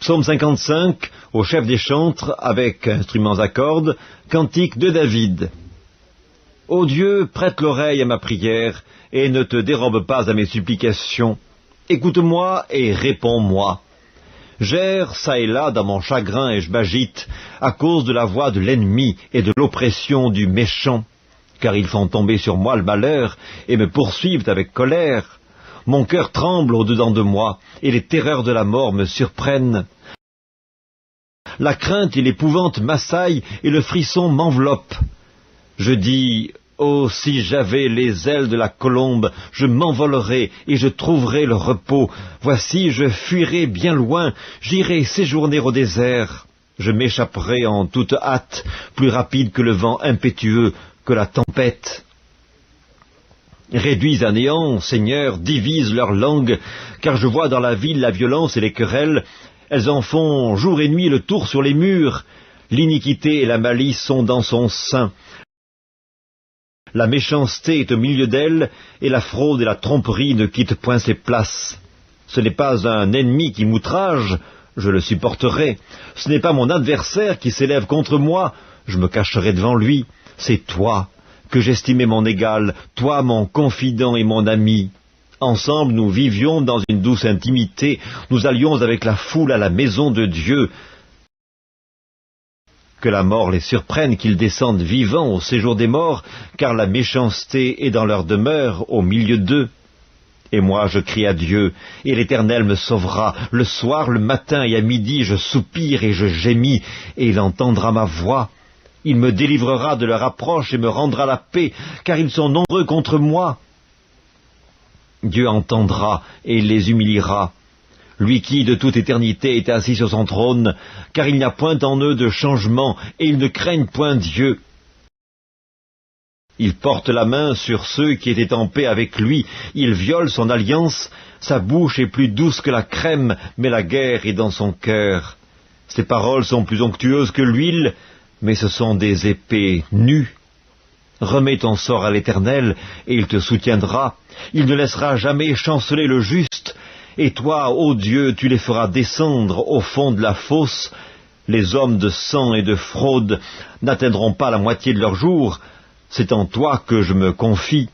Psaume 55, au chef des chantres, avec instruments à cordes, cantique de David. Ô Dieu, prête l'oreille à ma prière, et ne te dérobe pas à mes supplications. Écoute-moi et réponds-moi. J'erre çà et là dans mon chagrin et je m'agite, à cause de la voix de l'ennemi et de l'oppression du méchant, car ils font tomber sur moi le malheur et me poursuivent avec colère. Mon cœur tremble au-dedans de moi, et les terreurs de la mort me surprennent. La crainte et l'épouvante m'assaillent, et le frisson m'enveloppe. Je dis, oh, si j'avais les ailes de la colombe, je m'envolerais, et je trouverais le repos. Voici, je fuirai bien loin, j'irai séjourner au désert. Je m'échapperai en toute hâte, plus rapide que le vent impétueux, que la tempête. Réduis à néant, Seigneur, divise leur langue, car je vois dans la ville la violence et les querelles. Elles en font jour et nuit le tour sur les murs. L'iniquité et la malice sont dans son sein. La méchanceté est au milieu d'elle, et la fraude et la tromperie ne quittent point ses places. Ce n'est pas un ennemi qui m'outrage, je le supporterai. Ce n'est pas mon adversaire qui s'élève contre moi, je me cacherai devant lui. C'est toi que j'estimais mon égal, toi mon confident et mon ami. Ensemble nous vivions dans une douce intimité, nous allions avec la foule à la maison de Dieu. Que la mort les surprenne, qu'ils descendent vivants au séjour des morts, car la méchanceté est dans leur demeure, au milieu d'eux. Et moi je crie à Dieu, et l'Éternel me sauvera. Le soir, le matin et à midi, je soupire et je gémis, et il entendra ma voix. Il me délivrera de leur approche et me rendra la paix, car ils sont nombreux contre moi. Dieu entendra et les humiliera. Lui qui, de toute éternité, est assis sur son trône, car il n'y a point en eux de changement, et ils ne craignent point Dieu. Il porte la main sur ceux qui étaient en paix avec lui, il viole son alliance, sa bouche est plus douce que la crème, mais la guerre est dans son cœur. Ses paroles sont plus onctueuses que l'huile, mais ce sont des épées nues. Remets ton sort à l'Éternel, et il te soutiendra. Il ne laissera jamais chanceler le juste. Et toi, ô Dieu, tu les feras descendre au fond de la fosse. Les hommes de sang et de fraude n'atteindront pas la moitié de leur jour. C'est en toi que je me confie.